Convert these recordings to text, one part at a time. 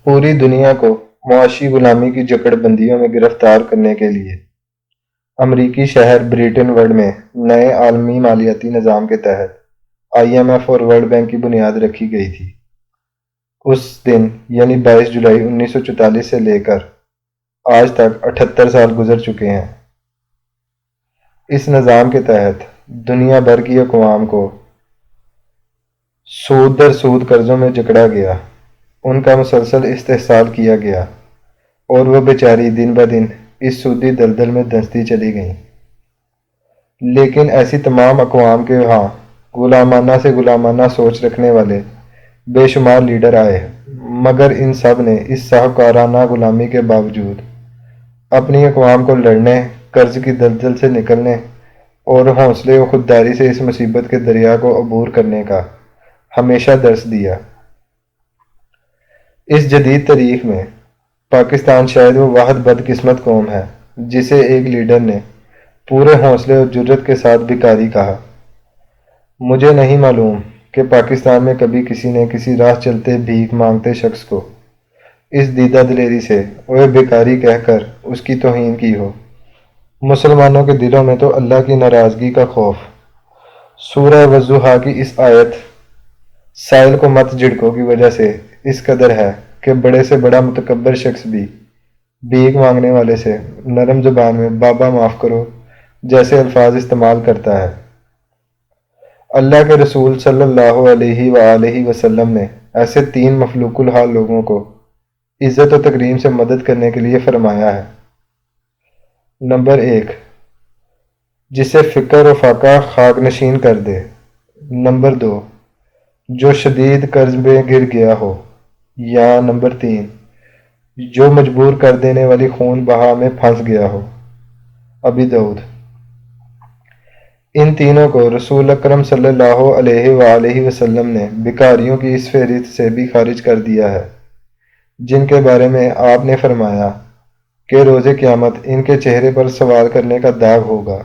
پوری دنیا کو معاشی غلامی کی جکڑ بندیوں میں گرفتار کرنے کے لیے امریکی شہر بریٹن وڈ میں نئے عالمی مالیاتی نظام کے تحت آئی ایم ایف اور ورلڈ بینک کی بنیاد رکھی گئی تھی۔ اس دن یعنی 22 جولائی 1944 سے لے کر آج تک 78 سال گزر چکے ہیں۔ اس نظام کے تحت دنیا بھر کی اقوام کو سود در سود قرضوں میں جکڑا گیا، ان کا مسلسل استحصال کیا گیا اور وہ بیچاری دن بدن اس سودی دلدل میں دھنستی چلی گئیں۔ لیکن ایسی تمام اقوام کے وہاں غلامانہ سے غلامانہ سوچ رکھنے والے بے شمار لیڈر آئے، مگر ان سب نے اس ساہوکارانہ غلامی کے باوجود اپنی اقوام کو لڑنے، قرض کی دلدل سے نکلنے اور حوصلے و خودداری سے اس مصیبت کے دریا کو عبور کرنے کا ہمیشہ درس دیا۔ اس جدید تاریخ میں پاکستان شاید وہ واحد بدقسمت قوم ہے جسے ایک لیڈر نے پورے حوصلے اور جرت کے ساتھ بھکاری کہا۔ مجھے نہیں معلوم کہ پاکستان میں کبھی کسی نے کسی راہ چلتے بھیک مانگتے شخص کو اس دیدہ دلیری سے اوے بھکاری کہہ کر اس کی توہین کی ہو۔ مسلمانوں کے دلوں میں تو اللہ کی ناراضگی کا خوف سورہ والضحیٰ کی اس آیت سائل کو مت جھڑکو کی وجہ سے اس قدر ہے کہ بڑے سے بڑا متکبر شخص بھی بھیک مانگنے والے سے نرم زبان میں بابا معاف کرو جیسے الفاظ استعمال کرتا ہے۔ اللہ کے رسول صلی اللہ علیہ وآلہ وسلم نے ایسے 3 مفلوق الحال لوگوں کو عزت و تکریم سے مدد کرنے کے لیے فرمایا ہے۔ نمبر 1، جسے فکر و فاقہ خاک نشین کر دے۔ نمبر 2، جو شدید قرض میں گر گیا ہو، یا نمبر 3، جو مجبور کر دینے والی خون بہا میں پھنس گیا ہو۔ ابی داؤد۔ ان تینوں کو رسول اکرم صلی اللہ علیہ وآلہ وسلم نے بھکاریوں کی اس فہرست سے بھی خارج کر دیا ہے، جن کے بارے میں آپ نے فرمایا کہ روز قیامت ان کے چہرے پر سوال کرنے کا داغ ہوگا۔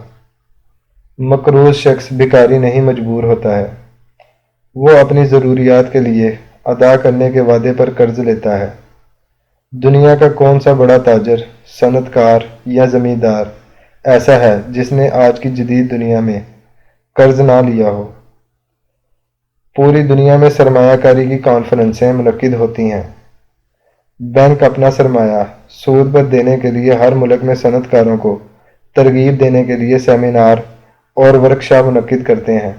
مقروض شخص بھکاری نہیں مجبور ہوتا ہے، وہ اپنی ضروریات کے لیے ادا کرنے کے وعدے پر قرض لیتا ہے۔ دنیا کا کون سا بڑا تاجر، صنعت کار یا زمیندار ایسا ہے جس نے آج کی جدید دنیا میں قرض نہ لیا ہو؟ پوری دنیا میں سرمایہ کاری کی کانفرنسیں منعقد ہوتی ہیں۔ بینک اپنا سرمایہ سود پر دینے کے لیے ہر ملک میں صنعت کاروں کو ترغیب دینے کے لیے سیمینار اور ورکشاپ منعقد کرتے ہیں۔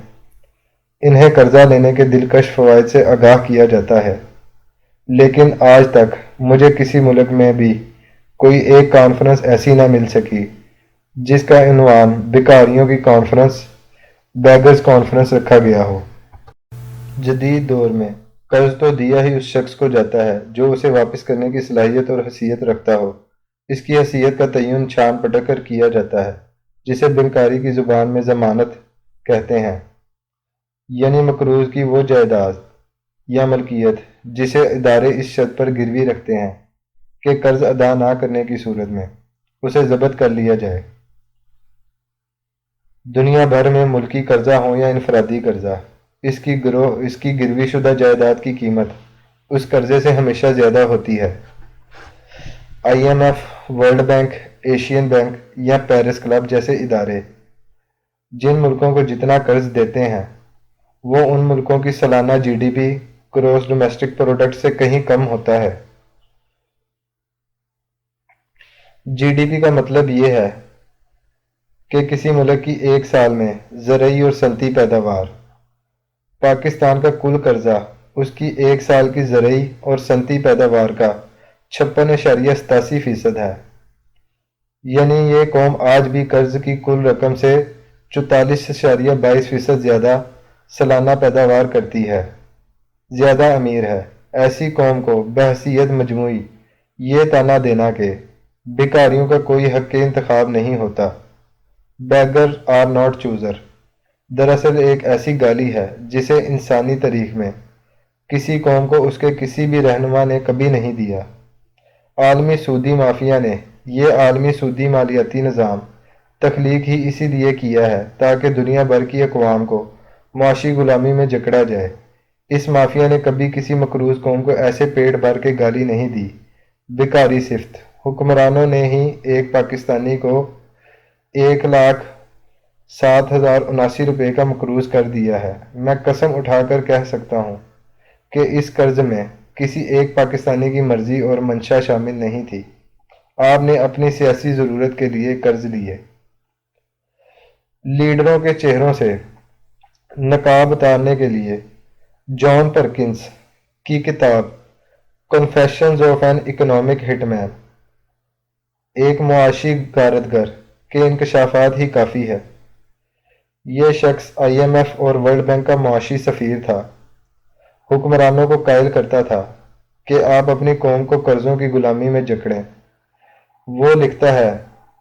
انہیں قرضہ لینے کے دلکش فوائد سے آگاہ کیا جاتا ہے، لیکن آج تک مجھے کسی ملک میں بھی کوئی ایک کانفرنس ایسی نہ مل سکی جس کا عنوان بھکاریوں کی کانفرنس، بیگرز کانفرنس رکھا گیا ہو۔ جدید دور میں قرض تو دیا ہی اس شخص کو جاتا ہے جو اسے واپس کرنے کی صلاحیت اور حیثیت رکھتا ہو۔ اس کی حیثیت کا تعین چھان پٹک کر کیا جاتا ہے، جسے بنکاری کی زبان میں ضمانت کہتے ہیں، یعنی مقروض کی وہ جائیداد یا ملکیت جسے ادارے اس شرط پر گروی رکھتے ہیں کہ قرض ادا نہ کرنے کی صورت میں اسے ضبط کر لیا جائے۔ دنیا بھر میں ملکی قرضہ ہو یا انفرادی قرضہ، اس کی گروی شدہ جائیداد کی قیمت اس قرضے سے ہمیشہ زیادہ ہوتی ہے۔ I M F, world bank, Asian bank یا پیرس کلب جیسے ادارے جن ملکوں کو جتنا قرض دیتے ہیں وہ ان ملکوں کی سالانہ G D P, gross domestic product سے کہیں کم ہوتا ہے۔ جی ڈی پی کا مطلب یہ ہے کہ کسی ملک کی ایک سال میں زرعی اور صنعتی پیداوار۔ پاکستان کا کل قرضہ اس کی ایک سال کی زرعی اور صنعتی پیداوار کا 56.87% ہے، یعنی یہ قوم آج بھی قرض کی کل رقم سے 44.22% زیادہ سالانہ پیداوار کرتی ہے، زیادہ امیر ہے۔ ایسی قوم کو بحیثیت مجموعی یہ طعنہ دینا کہ بھکاریوں کا کوئی حق انتخاب نہیں ہوتا، بیگر آر ناٹ چوزر، دراصل ایک ایسی گالی ہے جسے انسانی تاریخ میں کسی قوم کو اس کے کسی بھی رہنما نے کبھی نہیں دیا۔ عالمی سودی مافیا نے یہ عالمی سودی مالیاتی نظام تخلیق ہی اسی لیے کیا ہے تاکہ دنیا بھر کی اقوام کو معاشی غلامی میں جکڑا جائے۔ اس مافیا نے کبھی کسی مقروض قوم کو ایسے پیٹ بھر کے گالی نہیں دی۔ بیکاری صفت حکمرانوں نے ہی ایک پاکستانی کو 1,07,079 روپے کا مقروض کر دیا ہے۔ میں قسم اٹھا کر کہہ سکتا ہوں کہ اس قرض میں کسی ایک پاکستانی کی مرضی اور منشا شامل نہیں تھی۔ آپ نے اپنی سیاسی ضرورت کے لیے قرض لیے۔ لیڈروں کے چہروں سے نقاب اتارنے کے لیے جان پرکنس کی کتاب کنفیشنز آف این اکنامک ہٹ مین، ایک معاشی غارتگر کے انکشافات ہی کافی ہے۔ یہ شخص IMF اور ورلڈ بینک کا معاشی سفیر تھا۔ حکمرانوں کو قائل کرتا تھا کہ آپ اپنی قوم کو قرضوں کی غلامی میں جکڑیں۔ وہ لکھتا ہے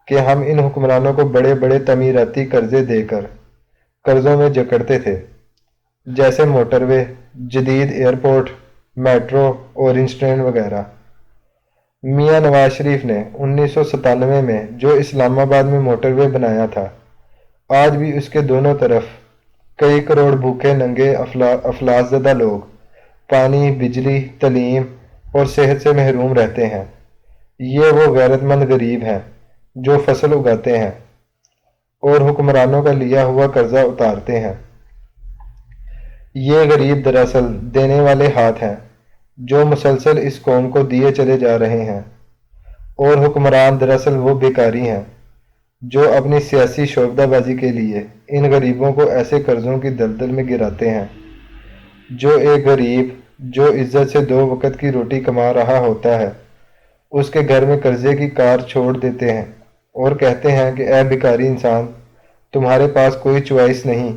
کہ ہم ان حکمرانوں کو بڑے بڑے تعمیراتی قرضے دے کر قرضوں میں جکڑتے تھے، جیسے موٹر وے، جدید ایئرپورٹ، میٹرو، اورنج ٹرین وغیرہ۔ میاں نواز شریف نے 1997 میں جو اسلام آباد میں موٹر وے بنایا تھا، آج بھی اس کے دونوں طرف کئی کروڑ بھوکے ننگے افلاس زدہ لوگ پانی، بجلی، تعلیم اور صحت سے محروم رہتے ہیں۔ یہ وہ غیرت مند غریب ہیں جو فصل اگاتے ہیں اور حکمرانوں کا لیا ہوا قرضہ اتارتے ہیں۔ یہ غریب دراصل دینے والے ہاتھ ہیں جو مسلسل اس قوم کو دیے چلے جا رہے ہیں، اور حکمران دراصل وہ بیکاری ہیں جو اپنی سیاسی شعبدہ بازی کے لیے ان غریبوں کو ایسے قرضوں کی دلدل میں گراتے ہیں جو ایک غریب جو عزت سے 2 وقت کی روٹی کما رہا ہوتا ہے، اس کے گھر میں قرضے کی کار چھوڑ دیتے ہیں اور کہتے ہیں کہ اے بیکاری انسان، تمہارے پاس کوئی چوائس نہیں،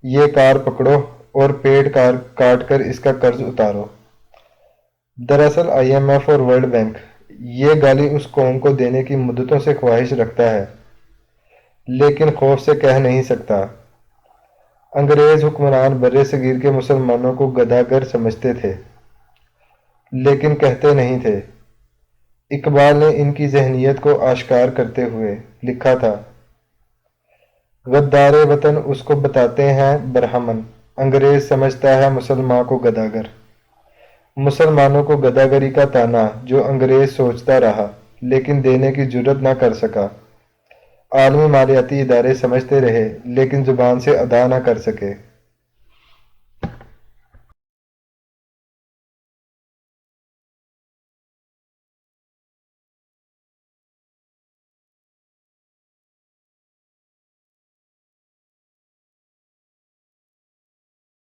یہ کار پکڑو اور پیٹ کاٹ کر اس کا قرض اتارو۔ دراصل IMF اور ورلڈ بینک یہ گالی اس قوم کو دینے کی مدتوں سے خواہش رکھتا ہے، لیکن خوف سے کہہ نہیں سکتا۔ انگریز حکمران بر صغیر کے مسلمانوں کو گداگر سمجھتے تھے، لیکن کہتے نہیں تھے۔ اقبال نے ان کی ذہنیت کو آشکار کرتے ہوئے لکھا تھا: غدار وطن اس کو بتاتے ہیں برہمن، انگریز سمجھتا ہے مسلمان کو گداگر۔ مسلمانوں کو گداگری کا تانا جو انگریز سوچتا رہا لیکن دینے کی جرت نہ کر سکا، عالمی مالیاتی ادارے سمجھتے رہے لیکن زبان سے ادا نہ کر سکے۔